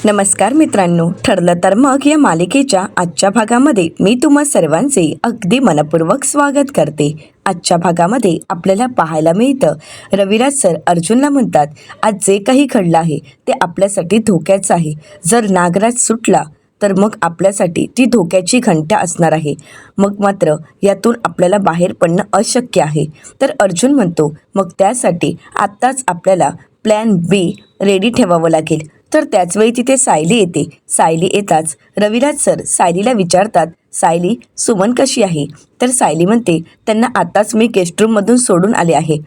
नमस्कार मित्रांनो, ठरलं तर मग या मालिकेच्या आजच्या भागामध्ये मी तुम्हा सर्वांचे अगदी मनपूर्वक स्वागत करते. आजच्या भागामध्ये आपल्याला पाहायला मिळतं, रविराज सर अर्जुनला म्हणतात, आज जे काही घडलं आहे ते आपल्यासाठी धोक्याचं आहे. जर नागराज सुटला तर मग आपल्यासाठी ती धोक्याची घंटा असणार आहे. मग मात्र यातून आपल्याला बाहेर पडणं अशक्य आहे. तर अर्जुन म्हणतो, मग त्यासाठी आत्ताच आपल्याला प्लॅन बी रेडी ठेवावं लागेल. तर त्याचवेळी तिथे सायली येते. सायली येताच रविराज सर सायलीला विचारतात, सायली, सुमन कशी आहे? तर सायली म्हणते, त्यांना आताच मी गेस्टरूममधून सोडून आले आहे.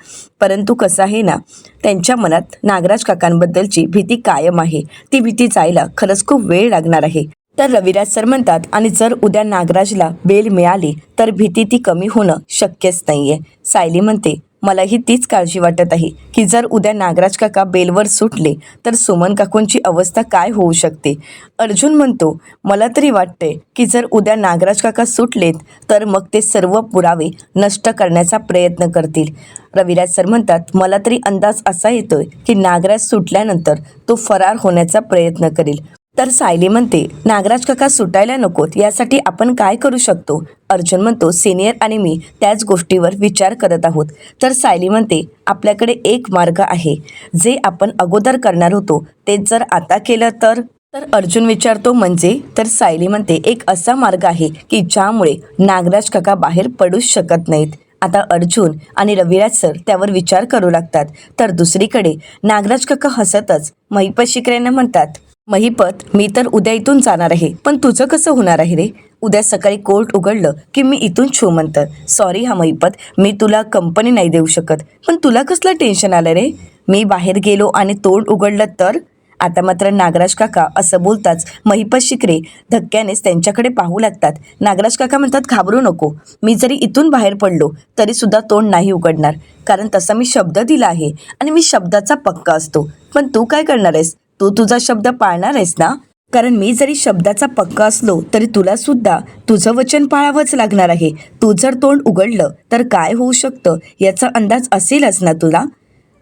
परंतु कसं आहे ना, त्यांच्या मनात नागराज काकांबद्दलची भीती कायम आहे. ती भीती जायला खरंच खूप वेळ लागणार आहे. तर रविराज सर म्हणतात, आणि जर उद्या नागराजला बेल मिळाली तर भीती ती कमी होणं शक्यच नाही आहे. सायली म्हणते, मलाही तीच काळजी वाटत आहे की जर उद्या नागराज काका बेलवर सुटले तर सुमन काकूंची अवस्था काय होऊ शकते. अर्जुन म्हणतो, मला तरी वाटते की जर उद्या नागराज काका सुटलेत तर मग ते सर्व पुरावे नष्ट करण्याचा प्रयत्न करतील. रविराज सर म्हणतात, मला तरी अंदाज असा येतोय की नागराज सुटल्यानंतर तो फरार होण्याचा प्रयत्न करेल. तर सायली म्हणते, नागराज काका सुटायला नकोत यासाठी आपण काय करू शकतो? अर्जुन म्हणतो, सिनियर आणि मी त्याच गोष्टीवर विचार करत आहोत. तर सायली म्हणते, आपल्याकडे एक मार्ग आहे. जे आपण अगोदर करणार होतो ते जर आता केलं तर? तर अर्जुन विचारतो, म्हणजे? तर सायली म्हणते, एक असा मार्ग आहे की ज्यामुळे नागराज काका बाहेर पडूच शकत नाहीत. आता अर्जुन आणि रविराज सर त्यावर विचार करू लागतात. तर दुसरीकडे नागराज काका हसतच महिपत शिकऱ्यांना म्हणतात, महिपत, मी तर उद्या इथून जाणार आहे, पण तुझं कसं होणार आहे रे? उद्या सकाळी कोर्ट उघडलं की मी इथून छूमंतर. सॉरी हा महिपत, मी तुला कंपनी नाही देऊ शकत. पण तुला कसलं टेन्शन आलं रे? मी बाहेर गेलो आणि तोंड उघडलं तर? आता मात्र नागराज काका असं बोलताच महिपत शिकरे धक्क्यानेच त्यांच्याकडे पाहू लागतात. नागराज काका म्हणतात, घाबरू नको. मी जरी इथून बाहेर पडलो तरी सुद्धा तोंड नाही उघडणार, कारण तसा मी शब्द दिला आहे आणि मी शब्दाचा पक्का असतो. पण तू काय करणार आहेस? तू तुझा शब्द पाळणार आहेस ना? कारण मी जरी शब्दाचा पक्का असलो तरी तुला सुद्धा तुझं वचन पाळावंच लागणार आहे. तू जर तोंड उघडलं तर काय होऊ शकतं याचा अंदाज असेलच ना तुला?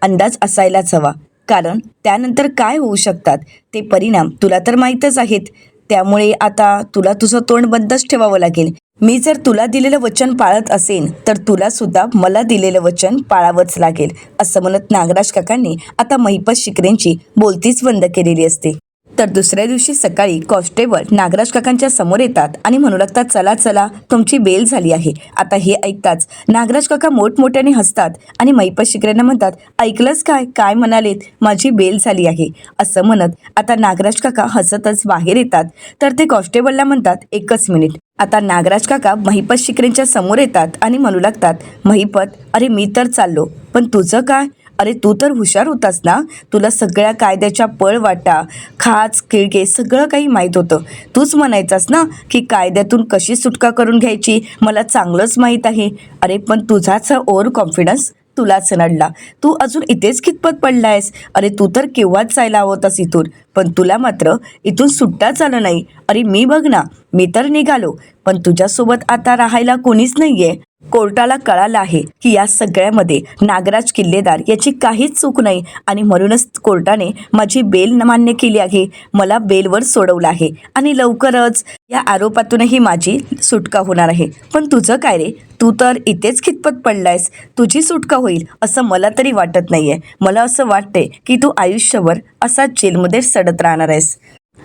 अंदाज असायलाच हवा, कारण त्यानंतर काय होऊ शकतात ते परिणाम तुला तर माहीतच आहेत. त्यामुळे आता तुला तुझं तोंड बंदच ठेवावं लागेल. मी जर तुला दिलेलं वचन पाळत असेन तर तुला सुद्धा मला दिलेलं वचन पाळावंच लागेल. असं म्हणत नागराज काकांनी आता महिपत शिकरेंची बोलतीच बंद केलेली असते. तर दुसऱ्या दिवशी सकाळी कॉन्स्टेबल नागराज काकांच्या समोर येतात आणि म्हणू लागतात, चला चला, तुमची बेल झाली आहे. आता हे ऐकताच नागराज काका मोठमोठ्याने हसतात आणि महिपत शिकऱ्यांना म्हणतात, ऐकलंच काय काय म्हणालेत? माझी बेल झाली आहे. असं म्हणत आता नागराज काका हसतच बाहेर येतात. तर ते कॉन्स्टेबलला म्हणतात, एकच मिनिट. आता नागराज काका महिपत शिकरेंच्या समोर येतात आणि म्हणू लागतात, महिपत, अरे मी तर चाललो, पण तुझं काय? अरे तू तर हुशार होतास ना, तुला सगळ्या कायद्याच्या पळवाटा, खाच खिळगे सगळं काही माहीत होतं. तूच म्हणायचास ना की कायद्यातून कशी सुटका करून घ्यायची मला चांगलंच माहीत आहे. अरे पण तुझाच ओव्हर कॉन्फिडन्स तुलाच नडला. तू अजून इथेच कितपत पडलायस? अरे तू तर केव्हाच जायला हवंतस इथून, पण तुला मात्र इथून सुटताच आलं नाही. अरे मी बघ ना, मी तर निघालो, पण तुझ्यासोबत आता राहायला कोणीच नाहीये. कोर्टाला कळालं आहे की या सगळ्यामध्ये नागराज किल्लेदार याची काहीच चूक नाही आणि म्हणूनच कोर्टाने माझी बेल मान्य केली आहे. मला बेलवर सोडवलं आहे आणि लवकरच या आरोपातूनही माझी सुटका होणार आहे. पण तुझं काय रे? तू तर इथेच खितपत पडलायस. तुझी सुटका होईल असं मला तरी वाटत नाहीये. मला असं वाटते की तू आयुष्यभर असाच जेलमध्ये सडत राहणार आहेस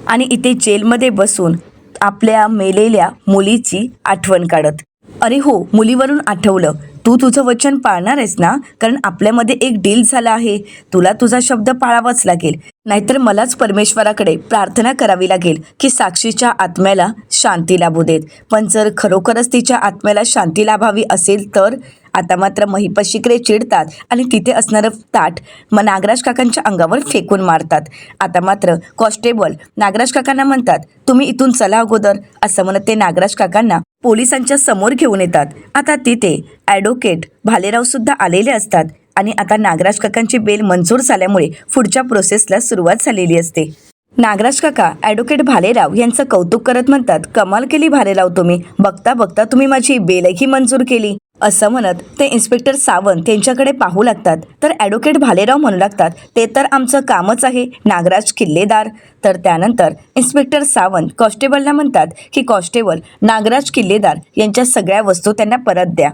आणि इथे जेलमध्ये बसून आपल्या मेलेल्या मुलीची आठवण काढत. अरे हो, मुलीवरून आठवलं, तू तुझं वचन पाळणार आहेस ना? कारण आपल्यामध्ये एक डील झाला आहे. तुला तुझा शब्द पाळावाच लागेल, नाहीतर मलाच परमेश्वराकडे प्रार्थना करावी लागेल की साक्षीच्या आत्म्याला शांती लाभू देत. पण जर खरोखरच तिच्या आत्म्याला शांती लाभावी असेल तर? आता मात्र महिपत शिकरे चिडतात आणि तिथे असणारं ताट नागराज काकांच्या अंगावर फेकून मारतात. आता मात्र कॉन्स्टेबल नागराज काकांना म्हणतात, तुम्ही इथून चला अगोदर. असं म्हणत ते नागराज काकांना पोलिसांच्या समोर घेऊन येतात. आता तिथे ॲडव्होकेट भालेराव सुद्धा आलेले असतात आणि आता नागराज काकांची बेल मंजूर झाल्यामुळे पुढच्या प्रोसेसला सुरुवात झालेली असते. नागराज काका ॲडव्होकेट भालेराव यांचं कौतुक करत म्हणतात, कमाल केली भालेराव तुम्ही. बघता बघता तुम्ही माझी बेलही मंजूर केली. असं म्हणत ते इन्स्पेक्टर सावंत यांच्याकडे पाहू लागतात. तर ॲडव्होकेट भालेराव म्हणू लागतात, ते तर आमचं कामच आहे नागराज किल्लेदार. तर त्यानंतर इन्स्पेक्टर सावंत कॉन्स्टेबलला म्हणतात की कॉन्स्टेबल, नागराज किल्लेदार यांच्या सगळ्या वस्तू त्यांना परत द्या.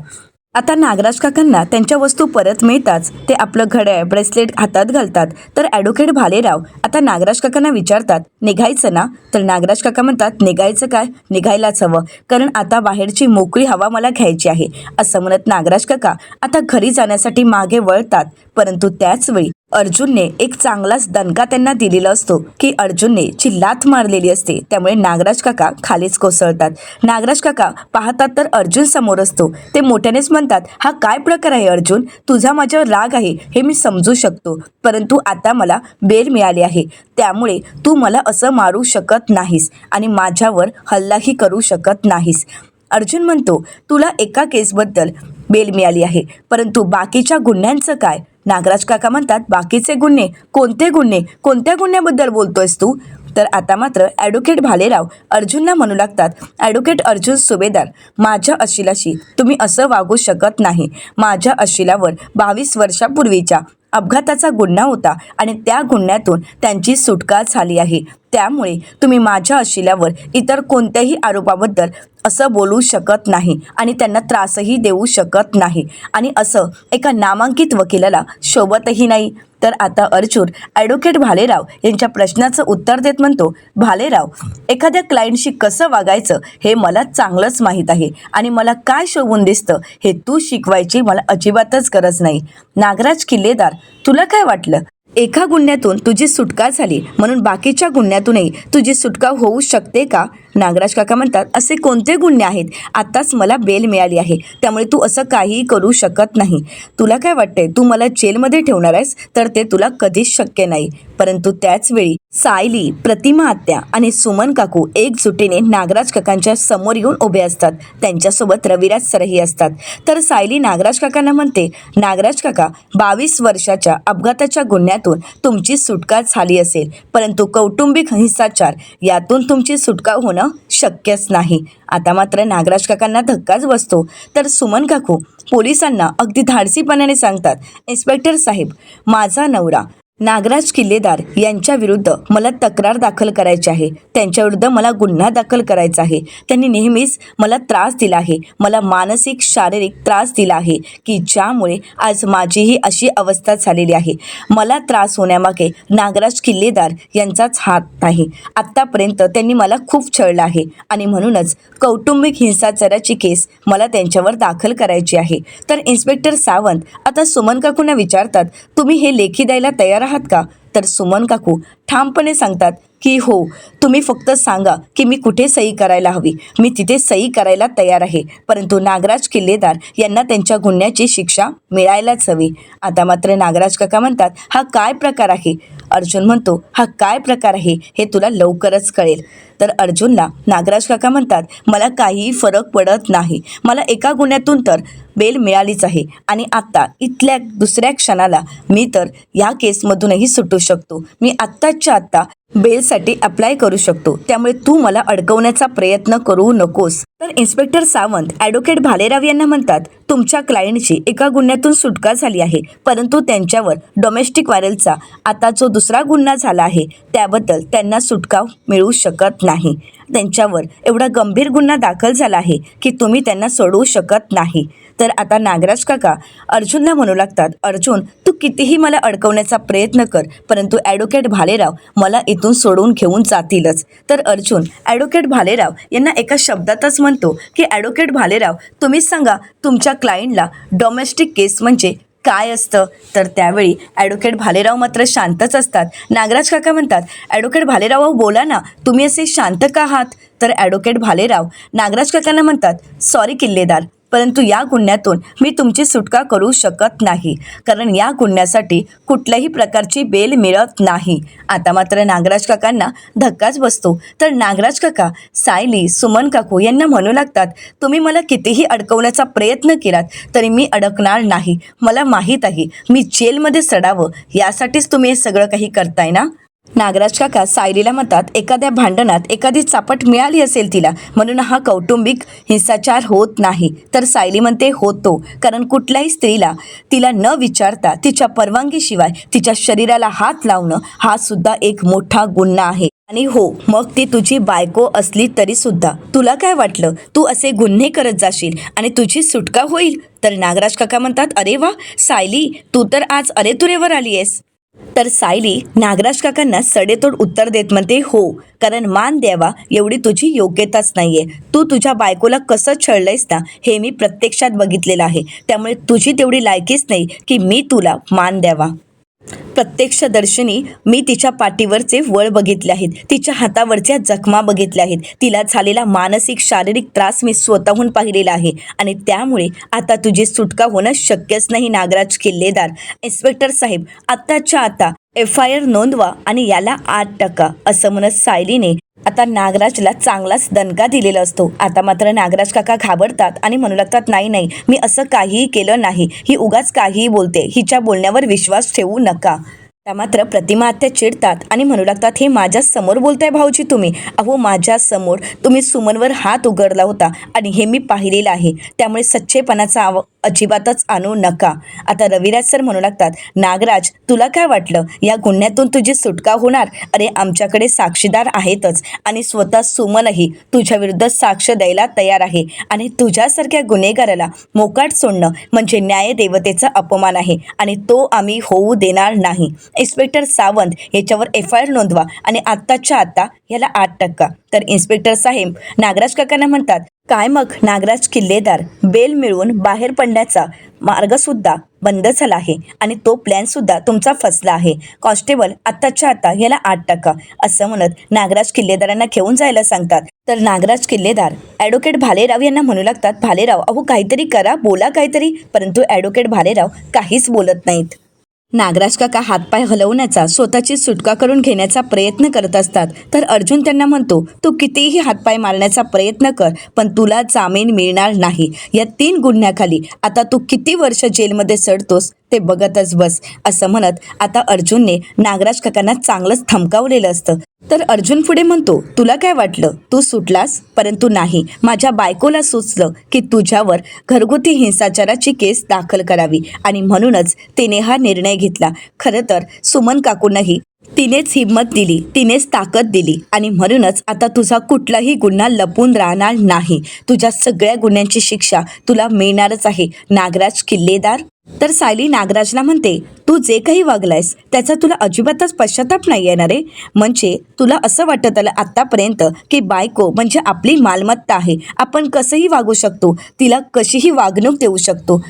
आता नागराज काकांना त्यांच्या वस्तू परत मिळताच ते आपलं घड्याळ ब्रेसलेट हातात घालतात. तर ॲडव्होकेट भालेराव आता नागराज काकांना विचारतात, निघायचं ना? तर नागराज काका म्हणतात, निघायचं काय, निघायलाच हवं, कारण आता बाहेरची मोकळी हवा मला घ्यायची आहे. असं म्हणत नागराज काका आता घरी जाण्यासाठी मागे वळतात. परंतु त्याचवेळी अर्जुनने एक चांगलाच दणका त्यांना दिलेला असतो की अर्जुनने जी लाथ मारलेली असते, त्यामुळे नागराज काका खालीच कोसळतात. नागराज काका पाहतात तर अर्जुन समोर असतो. ते मोठ्यानेच म्हणतात, हा काय प्रकार आहे अर्जुन? तुझा माझ्यावर राग आहे हे मी समजू शकतो, परंतु आता मला बेल मिळाली आहे, त्यामुळे तू मला असं मारू शकत नाहीस आणि माझ्यावर हल्लाही करू शकत नाहीस. अर्जुन म्हणतो, तुला एका केसबद्दल बेल मिळाली आहे, परंतु बाकीच्या गुन्ह्यांचं काय? नागराज काका म्हणतात, बाकीचे गुन्हे? कोणते गुन्हे? कोणत्या गुन्ह्याबद्दल बोलतोयस तू? तर आता मात्र ॲडव्होकेट भालेराव अर्जुनला म्हणू लागतात, ॲडव्होकेट अर्जुन सुभेदार, माझ्या अशिलाशी तुम्ही असं वागू शकत नाही. माझ्या अशिलावर 22 वर्षापूर्वीच्या अपघाताचा गुन्हा होता आणि त्या गुन्ह्यातून त्यांची सुटका झाली आहे. त्यामुळे तुम्ही माझ्या अशिलावर इतर कोणत्याही आरोपाबद्दल असं बोलू शकत नाही आणि त्यांना त्रासही देऊ शकत नाही, आणि असं एका नामांकित वकिलाला शोभतही नाही. तर आता अर्जुन ॲडव्होकेट भालेराव यांच्या प्रश्नाचं उत्तर देत म्हणतो, भालेराव, एखाद्या क्लायंटशी कसं वागायचं हे मला चांगलंच माहीत आहे आणि मला काय शोभून दिसतं हे तू शिकवायची मला अजिबातच गरज नाही. नागराज किल्लेदार, तुला काय वाटलं एका गुन्ह्यातून तुझी सुटका झाली म्हणून बाकीच्या गुन्ह्यातूनही तुझी सुटका होऊ शकते का? नागराज काका म्हणतात, असे कोणते गुन्हे आहेत? आत्ताच मला बेल मिळाली आहे, त्यामुळे तू असं काहीही करू शकत नाही. तुला काय वाटतंय, तू मला जेलमध्ये ठेवणार आहेस? तर ते तुला कधीच शक्य नाही. परंतु त्याचवेळी सायली, प्रतिमा आत्या आणि सुमन काकू एकजुटीने नागराज काकांच्या समोर येऊन उभे असतात. त्यांच्यासोबत रविराज सरही असतात. तर सायली नागराज काकांना म्हणते, नागराज काका, 22 वर्षाच्या अपघाताच्या गुन्ह्यातून तुमची सुटका झाली असेल, परंतु कौटुंबिक हिंसाचार यातून तुमची सुटका होणं शक्यच नाही. आता मात्र नागराज काकांना धक्काच बसतो. तर सुमन काकू पोलिसांना अगदी धाडसीपणाने सांगतात, इन्स्पेक्टर साहेब, माझा नवरा नागराज किल्लेदार यांच्या विरुद्ध मला तक्रार दाखल करायची आहे. त्यांच्याविरुद्ध मला गुन्हा दाखल करायचा आहे. त्यांनी नेहमीच मला त्रास दिला आहे, मला मानसिक शारीरिक त्रास दिला आहे, की ज्यामुळे आज माझीही अशी अवस्था झालेली आहे. मला त्रास होण्यामागे नागराज किल्लेदार यांचाच हात आहे. आत्तापर्यंत त्यांनी मला खूप छळलं आहे आणि म्हणूनच कौटुंबिक हिंसाचाराची केस मला त्यांच्यावर दाखल करायची आहे. तर इन्स्पेक्टर सावंत आता सुमन काकूंना विचारतात, तुम्ही हे लेखी द्यायला तयार आहात का? तर सुमन काकू ठामपणे सांगतात की हो, तुम्ही फक्त सांगा की मी कुठे सही करायला हवी, मी तिथे सही करायला तयार आहे, परंतु नागराज किल्लेदार यांना त्यांच्या गुन्ह्याची शिक्षा मिळायलाच हवी. आता मात्र नागराज काका म्हणतात, हा काय प्रकार आहे? अर्जुन म्हणतो, हा काय प्रकार आहे हे तुला लवकरच कळेल. तर अर्जुनला नागराज काका म्हणतात, मला काहीही फरक पडत नाही, मला एका गुन्ह्यातून तर बेल मिळालीच आहे आणि आत्ता इथल्या दुसऱ्या क्षणाला मी तर या केसमधूनही सुटू शकतो. मी आत्ताच्या आत्ता बेलसाठी अप्लाय करू शकतो, त्यामुळे तू मला अडकवण्याचा प्रयत्न करू नकोस. तर इन्स्पेक्टर सावंत ॲडव्होकेट भालेराव यांना म्हणतात, तुमच्या क्लायंटची एका गुन्ह्यातून सुटका झाली आहे, परंतु त्यांच्यावर डोमेस्टिक व्हायरलचा आता जो दुसरा गुन्हा झाला आहे त्याबद्दल त्यांना सुटका मिळू शकत नाही. त्यांच्यावर एवढा गंभीर गुन्हा दाखल झाला आहे की तुम्ही त्यांना सोडवू शकत नाही. तर आता नागराज काका अर्जुनला म्हणू लागतात, अर्जुन, तू कितीही मला अडकवण्याचा प्रयत्न कर, परंतु ॲडव्होकेट भालेराव मला इथून सोडवून घेऊन जातीलच. तर अर्जुन ॲडव्होकेट भालेराव यांना एका शब्दातच म्हणतो की ॲडव्होकेट भालेराव, तुम्हीच सांगा तुमच्या क्लायंटला डोमेस्टिक केस म्हणजे काय असतं? तर त्यावेळी ॲडव्होकेट भालेराव मात्र शांतच असतात. नागराज काका म्हणतात, ॲडव्होकेट भालेराव बोला ना, तुम्ही असे शांत का आहात? तर ॲडव्होकेट भालेराव नागराज काकांना म्हणतात, सॉरी किल्लेदार, परंतु या गुन्ह्यातून मी तुमची सुटका करू शकत नाही, कारण या गुन्ह्यासाठी कुठल्याही प्रकारची बेल मिळत नाही. आता मात्र नागराज काकांना धक्काच बसतो. तर नागराज काका सायली, सुमन काकू यांना म्हणू लागतात, तुम्ही मला कितीही अडकवण्याचा प्रयत्न केलात तरी मी अडकणार नाही. मला माहीत आहे मी जेलमध्ये सडावं यासाठीच तुम्ही हे सगळं काही करताय ना. नागराज काका सायलीला म्हणतात, एखाद्या भांडणात एखादी चापट मिळाली असेल तिला, म्हणून हा कौटुंबिक हिंसाचार होत नाही. तर सायली म्हणते, होतो. कारण कुठल्याही स्त्रीला तिला न विचारता तिच्या परवानगीशिवाय तिच्या शरीराला हात लावणं हा सुद्धा एक मोठा गुन्हा आहे. आणि हो, मग ती तुझी बायको असली तरी सुद्धा तुला काय वाटलं तू असे गुन्हे करत जाशील आणि तुझी सुटका होईल? तर नागराज काका म्हणतात, अरे वा सायली, तू तर आज अरेतुरेवर आली आहेस. तर सायली नागराज काकांना सडेतोड उत्तर देत म्हणते, हो, कारण मान द्यावा एवढी तुझी योग्यताच नाहीये. तू तुझ्या बायकोला कसं छळलंयस ना, हे मी प्रत्यक्षात बघितलेलं आहे. त्यामुळे तुझी तेवढी लायकीच नाही की मी तुला मान द्यावा. प्रत्यक्षदर्शनी मी तिच्या पाठीवरचे वळ बघितले आहेत, तिच्या हातावरच्या जखमा बघितल्या आहेत, तिला झालेला मानसिक शारीरिक त्रास मी स्वतःहून पाहिलेला आहे. आणि त्यामुळे आता तुझी सुटका होणं शक्यच नाही. नागराज किल्लेदार, इन्स्पेक्टर साहेब, आत्ताच्या आता FIR नोंदवा आणि याला 8% असं म्हणत सायलीने आता नागराजला चांगलाच दणका दिलेला असतो. आता मात्र नागराज काका घाबरतात आणि म्हणू लागतात, नाही नाही, मी असं काहीही केलं नाही, ही उगाच काहीही बोलते, हिच्या बोलण्यावर विश्वास ठेवू नका. आता मात्र प्रतिमा आत्या चिडतात आणि म्हणू लागतात, हे माझ्या समोर बोलताय भाऊजी तुम्ही? अहो, माझ्या समोर तुम्ही सुमनवर हात उघडला होता आणि हे मी पाहिलेलं आहे. त्यामुळे सच्चेपणाचा अजिबातच आणू नका. आता रविराज सर म्हणू लागतात, नागराज, तुला काय वाटलं या गुन्ह्यातून तुझी सुटका होणार? अरे, आमच्याकडे साक्षीदार आहेतच आणि स्वतः सुमनही तुझ्या विरुद्ध साक्ष द्यायला तयार आहे. आणि तुझ्यासारख्या गुन्हेगाराला मोकाट सोडणं म्हणजे न्यायदेवतेचा अपमान आहे आणि तो आम्ही होऊ देणार नाही. इन्स्पेक्टर सावंत, याच्यावर FIR नोंदवा आणि आत्ताच्या आत्ता याला 8%. तर इन्स्पेक्टर साहेब नागराज काकांना म्हणतात, काय मग नागराज किल्लेदार, बेल मिळवून बाहेर पडण्याचा मार्गसुद्धा बंद झाला आहे आणि तो प्लॅनसुद्धा तुमचा फसला आहे. कॉन्स्टेबल, आत्ताच्या आता याला 8% असं म्हणत नागराज किल्लेदारांना घेऊन जायला सांगतात. तर नागराज किल्लेदार ॲडव्होकेट भालेराव यांना म्हणू लागतात, भालेराव, अहो काहीतरी करा, बोला काहीतरी. परंतु ॲडव्होकेट भालेराव काहीच बोलत नाहीत. नागराज काका हातपाय हलवण्याचा, स्वतःची सुटका करून घेण्याचा प्रयत्न करत असतात. तर अर्जुन त्यांना म्हणतो, तू कितीही हातपाय मारण्याचा प्रयत्न कर, पण तुला जामीन मिळणार नाही. या 3 गुन्ह्याखाली आता तू किती वर्ष जेलमध्ये सडतोस ते बघतच बस. असं म्हणत आता अर्जुनने नागराज काकांना चांगलंच धमकावलेलं असतं. तर अर्जुन पुढे म्हणतो, तुला काय वाटलं तू सुटलास? परंतु नाही, माझ्या बायकोला सुचलं की तुझ्यावर घरगुती हिंसाचाराची केस दाखल करावी आणि म्हणूनच तिने हा निर्णय घेतला. खरं तर सुमन काकूंनाही तिनेच हिंमत दिली, तिनेच ताकद दिली आणि म्हणूनच आता तुझा कुठलाही गुन्हा लपून राहणार नाही. तुझ्या सगळ्या गुन्ह्यांची शिक्षा तुला मिळणारच आहे, नागराज किल्लेदार. तर सायली नागराजला म्हणते, तू जे काही वागलायस त्याचा तुला अजिबातच पश्चाताप नाही येणार आहे. म्हणजे तुला असं वाटत आलं आत्तापर्यंत की बायको म्हणजे आपली मालमत्ता आहे, आपण कसंही वागू शकतो, तिला कशीही वागणूक देऊ शकतो.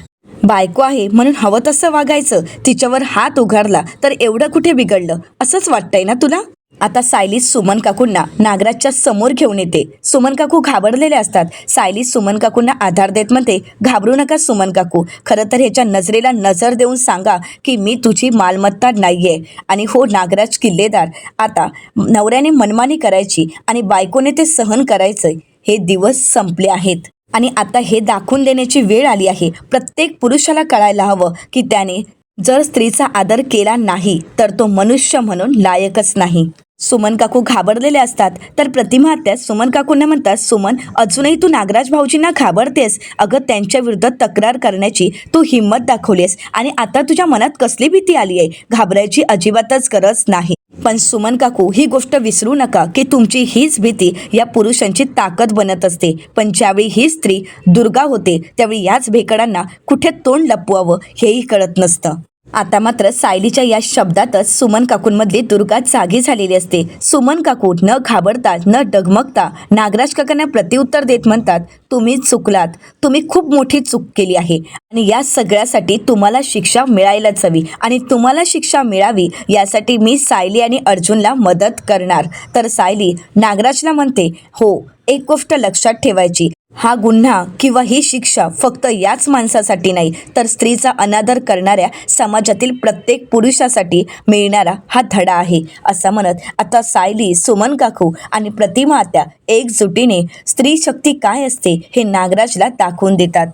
बायको आहे म्हणून हवं तसं वागायचं, तिच्यावर हात उघडला तर एवढं कुठे बिघडलं असंच वाटतंय ना तुला? आता सायली सुमन काकूंना नागराजच्या समोर घेऊन येते. सुमन काकू घाबरलेले असतात. सायली सुमन काकूंना आधार देत म्हणते, घाबरू नका सुमन काकू, खरं तर ह्याच्या नजरेला नजर देऊन सांगा की मी तुझी मालमत्ता नाहीये. आणि हो नागराज किल्लेदार, आता नवऱ्याने मनमानी करायची आणि बायकोने ते सहन करायचं, हे दिवस संपले आहेत आणि आता हे दाखवून देण्याची वेळ आली आहे. प्रत्येक पुरुषाला कळायला हवं की त्याने जर स्त्रीचा आदर केला नाही तर तो मनुष्य म्हणून लायकच नाही. सुमन काकू घाबरलेले असतात. तर प्रतिमा आत्या सुमन काकूंना म्हणतात, सुमन, अजूनही तू नागराज भाऊजींना घाबरतेस? अगं, त्यांच्या विरुद्ध तक्रार करण्याची तू हिंमत दाखवलीस आणि आता तुझ्या मनात कसली भीती आली आहे? घाबरायची अजिबातच गरज नाही. पण सुमन काकू, ही गोष्ट विसरू नका की तुमची हीच भीती या पुरुषांची ताकद बनत असते. पण ज्यावेळी ही स्त्री दुर्गा होते त्यावेळी याच भेकडांना कुठे तोंड लपवावं हेही कळत नसतं. आता मात्र सायलीच्या या शब्दातच सुमन काकूंमधली दुर्गा जागी झालेली असते. सुमन काकू न घाबरता न डगमगता नागराज काकांना प्रत्युत्तर देत म्हणतात, तुम्ही चुकलात, तुम्ही खूप मोठी चूक केली आहे आणि या सगळ्यासाठी तुम्हाला शिक्षा मिळायलाच हवी आणि तुम्हाला शिक्षा मिळावी यासाठी मी सायली आणि अर्जुनला मदत करणार. तर सायली नागराजला म्हणते, हो, एक गोष्ट लक्षात ठेवायची, हा गुन्हा किंवा ही शिक्षा फक्त याच माणसासाठी नाही तर स्त्रीचा अनादर करणाऱ्या समाजातील प्रत्येक पुरुषासाठी मिळणारा हा धडा आहे. असं म्हणत आता सायली, सुमन काकू आणि प्रतिमा आत्या एकजुटीने स्त्री शक्ती काय असते हे नागराजला दाखवून देतात.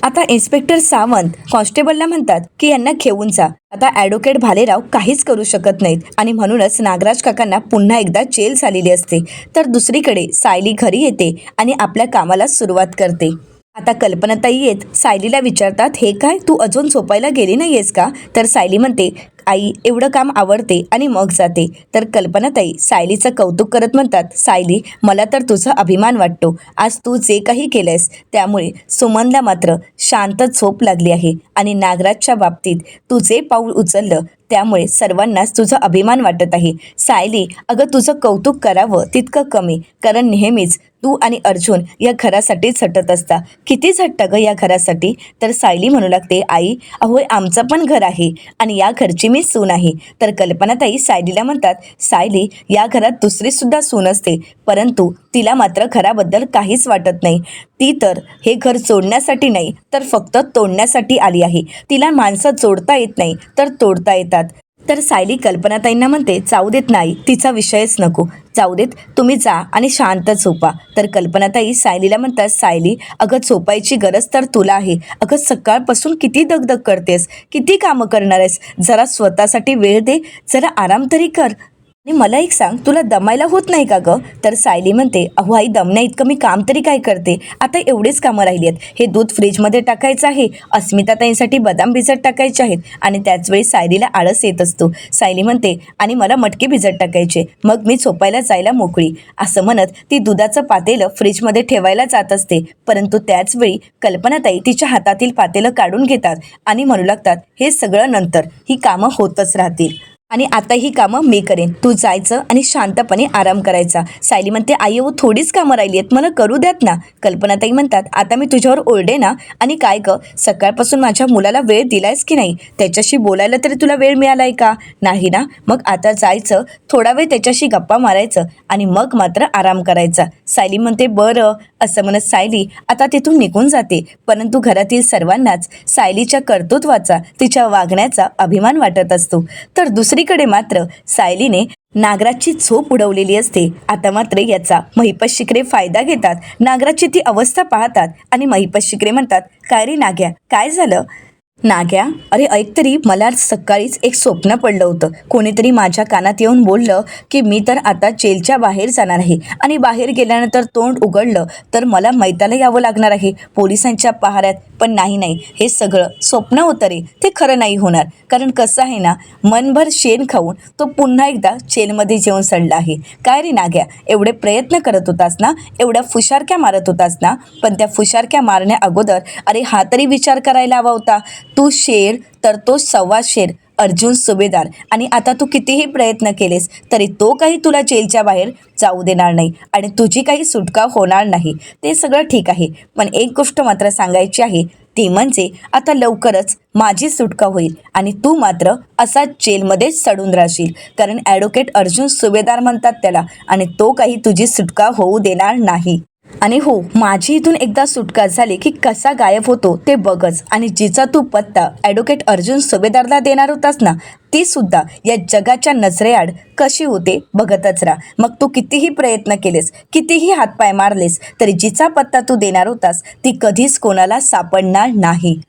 आता इन्स्पेक्टर सावंत कॉन्स्टेबलला म्हणतात की यांना घेऊन जा. आता ॲडव्होकेट भालेराव काहीच करू शकत नाहीत आणि म्हणूनच नागराज काकांना पुन्हा एकदा जेल झालेली असते. तर दुसरीकडे सायली घरी येते आणि आपल्या कामाला सुरुवात करते. आता कल्पनाताई येत सायलीला विचारतात, हे काय तू अजून झोपायला गेली नाही आहेस का? तर सायली म्हणते, आई एवढं काम आवडते आणि मग जाते. तर कल्पनाताई सायलीचं कौतुक करत म्हणतात, सायली मला तर तुझा अभिमान वाटतो. आज तू जे काही केलंयस त्यामुळे सुमनला मात्र शांत झोप लागली आहे आणि नागराजच्या बाबतीत तू जे पाऊल उचललं त्यामुळे सर्वांनाच तुझा अभिमान वाटत आहे. सायली अगं तुझं कौतुक करावं तितकं कमी, कारण नेहमीच तू आणि अर्जुन या घरासाठी झटत असता. किती झटता गं या घरासाठी? तर सायली म्हणू लागते, आई अहो आमचं पण घर आहे आणि या घरची मी सून आहे. तर कल्पनाताई सायलीला म्हणतात, सायली या घरात दुसरी सुद्धा सून असते, परंतु तिला मात्र घराबद्दल काहीच वाटत नाही. ती तर हे घर जोडण्यासाठी नाही तर फक्त तोडण्यासाठी आली आहे. तिला माणसं जोडता येत नाही तर तोडता येतात. तर सायली कल्पनाताईंना म्हणते, जाऊ देत नाही तिचा विषयच नको, जाऊ देत तुम्ही जा आणि शांत झोपा. तर कल्पनाताई सायलीला म्हणतात, सायली अगं झोपायची गरज तर तुला आहे. अगं सकाळपासून किती दगदग करतेस, किती कामं करणार आहेस, जरा स्वतःसाठी वेळ दे, जरा आराम तरी कर. आणि मला एक सांग, तुला दमायला होत नाही का गं? तर सायली म्हणते, अहो आई दमण्या इतकं मी काम तरी काय करते, आता एवढेच कामं राहिली आहेत. हे दूध फ्रीजमध्ये टाकायचं आहे, अस्मिताताईंसाठी बदाम भिजत टाकायचे आहेत आणि त्याचवेळी सायलीला आळस येत असतो. सायली म्हणते, आणि मला मटके भिजत टाकायचे, मग मी झोपायला जायला मोकळी. असं म्हणत ती दुधाचं पातेलं फ्रीजमध्ये ठेवायला जात असते, परंतु त्याचवेळी कल्पनाताई तिच्या हातातील पातेलं काढून घेतात आणि म्हणू लागतात, हे सगळं नंतर, ही कामं होतच राहतील आणि आता ही कामं मी करेन, तू जायचं आणि शांतपणे आराम करायचा. सायली म्हणते, आई हो थोडीच कामं राहिली आहेत, मला करू द्यात ना. कल्पनाताई म्हणतात, आता मी तुझ्यावर ओरडे ना? आणि काय ग सकाळपासून माझ्या मुलाला वेळ दिलायस की नाही? त्याच्याशी बोलायला तरी तुला वेळ मिळालाय का? नाही ना? मग आता जायचं, थोडा वेळ त्याच्याशी गप्पा मारायचं आणि मग मात्र आराम करायचा. सायली म्हणते, बरं. असं म्हणत सायली आता तिथून निघून जाते, परंतु घरातील सर्वांनाच सायलीच्या कर्तृत्वाचा, तिच्या वागण्याचा अभिमान वाटत असतो. तर दुसरीकडे मात्र सायलीने नागराजची झोप उडवलेली असते. आता मात्र याचा महिपत शिकरे फायदा घेतात. नागराजची ती अवस्था पाहतात आणि महिपत शिकरे म्हणतात, काय रे नाग्या, काय झालं? नाग्या, अरे ऐक तरी, मला आज सकाळीच एक स्वप्न पडलं होतं. कोणीतरी माझ्या कानात येऊन बोललं की मी तर आता जेलच्या बाहेर जाणार आहे आणि बाहेर गेल्यानंतर तोंड उघडलं तर मला मैताला यावं लागणार आहे पोलिसांच्या पहाऱ्यात. पण नाही, हे सगळं स्वप्न होतं रे, ते खरं नाही होणार. कारण कसं आहे ना, मनभर शेण खाऊन तो पुन्हा एकदा जेलमध्ये जेवून सडला आहे. काय रे नाग्या, एवढे प्रयत्न करत होतास ना, एवढ्या फुशारक्या मारत होतास ना, पण त्या फुशारक्या मारण्या अगोदर अरे हा तरी विचार करायला हवा होता. तू शेर तर तो सव्वा शेर अर्जुन सुभेदार, आणि आता तू कितीही प्रयत्न केलेस तरी तो काही तुला जेलच्या बाहेर जाऊ देणार नाही आणि तुझी काही सुटका होणार नाही. ते सगळं ठीक आहे, पण एक गोष्ट मात्र सांगायची आहे, ती म्हणजे आता लवकरच माझी सुटका होईल आणि तू मात्र असा जेलमध्येच सडून राहशील. कारण ॲडव्होकेट अर्जुन सुभेदार म्हणतात त्याला, आणि तो काही तुझी सुटका होऊ देणार नाही. आणि हो, माझी इथून एकदा सुटका झाली की कसा गायब होतो ते बघच. आणि जिचा तू पत्ता ॲडव्होकेट अर्जुन सुभेदारला देणार होतास ना, ती सुद्धा या जगाच्या नजरेआड कशी होते बघतच राहा. मग तू कितीही प्रयत्न केलेस, कितीही हातपाय मारलेस, तरी जिचा पत्ता तू देणार होतास ती कधीच कोणाला सापडणार नाही.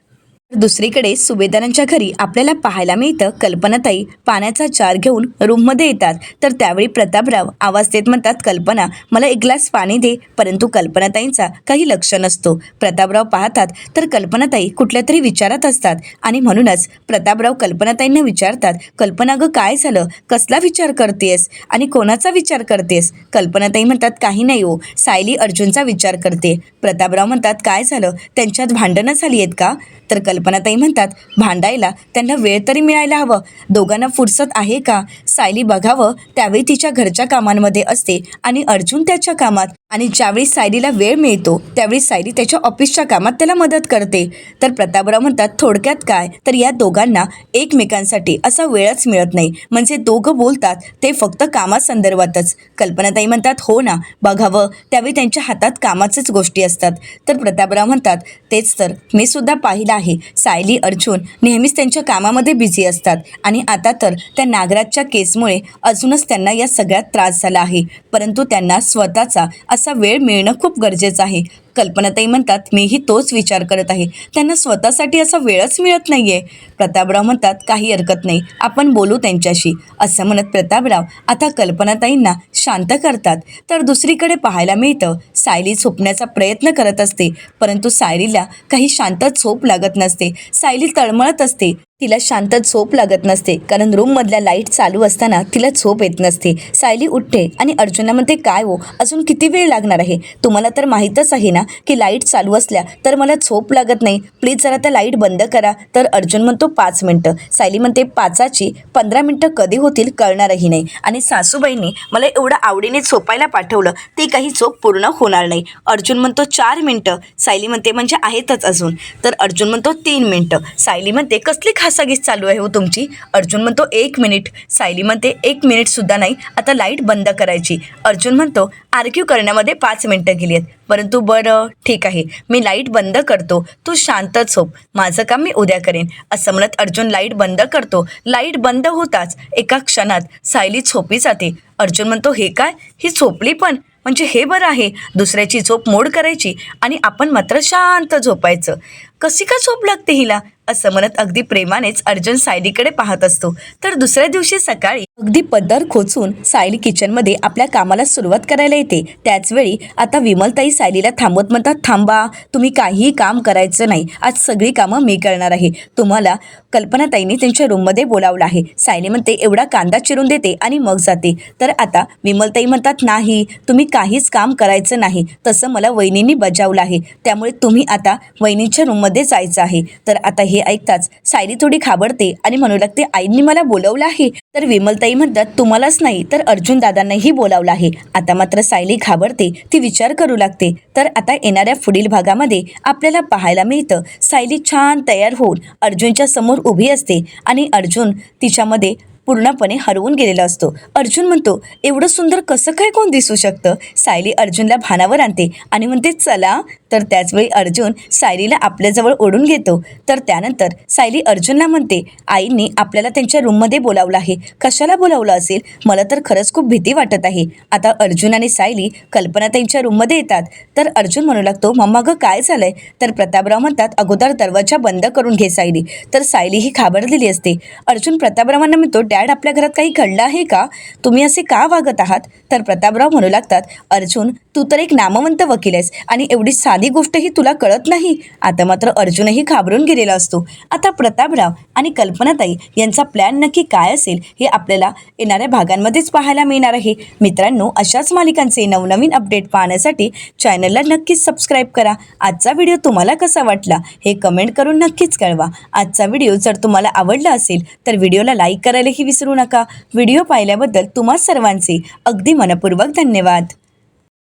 दुसरीकडे सुभेदारांच्या घरी आपल्याला पाहायला मिळतं, कल्पनाताई पाण्याचा जार घेऊन रूममध्ये येतात. तर त्यावेळी प्रतापराव आवाज देत म्हणतात, कल्पना मला एक ग्लास पाणी दे. परंतु कल्पनाताईंचा काही लक्ष नसतो. प्रतापराव पाहतात तर कल्पनाताई कुठल्या तरी विचारात असतात आणि म्हणूनच प्रतापराव कल्पनाताईंना विचारतात, कल्पना गं काय झालं, कसला विचार करतेस आणि कोणाचा विचार करतेस? कल्पनाताई म्हणतात, काही नाही हो, सायली अर्जुनचा विचार करते. प्रतापराव म्हणतात, काय झालं, त्यांच्यात भांडणं झाली आहेत का? तर कल्पनाताई म्हणतात, भांडायला त्यांना वेळ तरी मिळायला हवं, दोघांना फुरसत आहे का? सायली बघावं त्यावेळी तिच्या घरच्या कामांमध्ये असते आणि अर्जुन त्याच्या कामात, आणि ज्यावेळी सायलीला वेळ मिळतो त्यावेळी सायली त्याच्या ऑफिसच्या कामात त्याला मदत करते. तर प्रतापराव म्हणतात, थोडक्यात काय तर या दोघांना एकमेकांसाठी असा वेळच मिळत नाही, म्हणजे दोघं बोलतात ते फक्त कामासंदर्भातच. कल्पनाताई म्हणतात, हो ना, बघावं त्यावेळी त्यांच्या हातात कामाचेच गोष्टी असतात. तर प्रतापराव म्हणतात, तेच तर मी सुद्धा पाहिलं आहे, सायली अर्जुन नेहमीच त्यांच्या कामामध्ये बिझी असतात आणि आता तर त्या नागराजच्या केसमुळे अजूनच त्यांना या सगळ्यात त्रास झाला आहे. परंतु त्यांना स्वतःचा असा वेळ मिळणं खूप गरजेचं आहे. कल्पनाताई म्हणतात, मीही तोच विचार करत आहे. त्यांना स्वतःसाठी असा वेळच मिळत नाहीये. प्रतापराव म्हणतात, काही हरकत नाही, आपण बोलू त्यांच्याशी. असं म्हणत प्रतापराव आता कल्पनाताईंना शांत करतात. तर दुसरीकडे पाहायला मिळतं, सायली झोपण्याचा प्रयत्न करत असते, परंतु सायलीला काही शांत झोप लागत नसते. सायली तळमळत असते. तिला शांत झोप लागत नसते, कारण रूममधल्या लाईट चालू असताना तिला झोप येत नसते. सायली उठते आणि अर्जुनला म्हणते, काय हो, अजून किती वेळ लागणार आहे? तुम्हाला तर माहीतच आहे ना की लाईट चालू असल्या तर मला झोप लागत नाही. प्लीज जरा त्या लाईट बंद करा. तर अर्जुन म्हणतो 5 मिनटं. सायली म्हणते 5ची 15 मिनटं कधी होतील कळणारही नाही. आणि सासूबाईंनी मला एवढं आवडीने झोपायला पाठवलं, ती काही झोप पूर्ण होणार नाही. अर्जुन म्हणतो 4 मिनटं. सायली म्हणते म्हणजे आहेतच अजून. तर अर्जुन म्हणतो 3 मिनटं. सायली म्हणते कसली खासागीस चालू आहे हो तुमची? अर्जुन म्हणतो 1 मिनिट. सायली म्हणते 1 मिनिटसुद्धा नाही, आता लाईट बंद करायची. अर्जुन म्हणतो आर्ग्यू करण्यामध्ये 5 मिनटं गेली आहेत, परंतु बरं ठीक आहे, मी लाईट बंद करतो, तू शांतच झोप, माझं काम मी उद्या करेन. असं म्हणत अर्जुन लाईट बंद करतो. लाईट बंद होताच एका क्षणात सायली झोपी जाते. अर्जुन म्हणतो हे काय, ही झोपली पण? म्हणजे हे बरं आहे, दुसऱ्याची झोप मोड करायची आणि आपण मात्र शांत झोपायचं. कशी का झोप लागते हिला? असं म्हणत अगदी प्रेमानेच अर्जुन सायलीकडे पाहत असतो. तर दुसऱ्या दिवशी सकाळी अगदी पदर खोचून सायली किचनमध्ये आपल्या कामाला सुरुवात करायला येते. त्याचवेळी आता विमलताई सायलीला थांबवत म्हणतात, थांबा, तुम्ही काहीही काम करायचं नाही, आज सगळी कामं मी करणार आहे. तुम्हाला कल्पनाताईंनी त्यांच्या रूममध्ये बोलावलं आहे. सायली म्हणते एवढा कांदा चिरून देते आणि मग जाते. तर आता विमलताई म्हणतात, नाही, तुम्ही काहीच काम करायचं नाही, तसं मला वहिनींनी बजावलं आहे, त्यामुळे तुम्ही आता वहिनींच्या रूममध्ये जायचं आहे. तर आता हे ऐकताच सायली थोडी घाबरते आणि म्हणू लागते, आईंनी मला बोलावलं आहे. तर विमलताई म्हणतात, तुम्हालाच नाही तर अर्जुन दादांनाही बोलावलं आहे. आता मात्र सायली घाबरते, ती विचार करू लागते. तर आता येणाऱ्या पुढील भागामध्ये आपल्याला पाहायला मिळतं, सायली छान तयार होऊन अर्जुनच्या समोर उभी असते आणि अर्जुन तिच्यामध्ये पूर्णपणे हरवून गेलेला असतो. अर्जुन म्हणतो, एवढं सुंदर कसं काय कोण दिसू शकतं? सायली अर्जुनला भानावर आणते आणि म्हणते चला. तर त्याचवेळी अर्जुन सायलीला आपल्याजवळ ओढून घेतो. तर त्यानंतर सायली अर्जुनला म्हणते, आईंनी आपल्याला त्यांच्या रूममध्ये बोलावलं आहे. कशाला बोलावलं असेल? मला तर खरंच खूप भीती वाटत आहे. आता अर्जुन आणि सायली कल्पना त्यांच्या रूममध्ये येतात. तर अर्जुन म्हणू लागतो, मम्मा गं काय झालंय? तर प्रतापराव म्हणतात, अगोदर दरवाजा बंद करून घे सायली. तर सायली ही घाबरलेली असते. अर्जुन प्रतापरावांना म्हणतो, डॅड, आपल्या घरात काही घडलं आहे का? तुम्ही असे का वागत आहात? तर प्रतापराव म्हणू लागतात, अर्जुन, तू तर एक नामवंत वकील आहेस आणि एवढी साधी गोष्टही तुला कळत नाही. आता मात्र अर्जुनही घाबरून गेलेला असतो. आता प्रतापराव आणि कल्पनाताई यांचा प्लॅन नक्की काय असेल हे आपल्याला येणाऱ्या भागांमध्येच पाहायला मिळणार आहे. मित्रांनो, अशाच मालिकांचे नवनवीन अपडेट पाहण्यासाठी चॅनलला नक्कीच सबस्क्राईब करा. आजचा व्हिडिओ तुम्हाला कसा वाटला हे कमेंट करून नक्कीच कळवा. आजचा व्हिडिओ जर तुम्हाला आवडला असेल तर व्हिडिओला लाईक करायलाही विसरू नका. व्हिडिओ पाहिल्याबद्दल तुम्हा सर्वांचे अगदी मनपूर्वक धन्यवाद.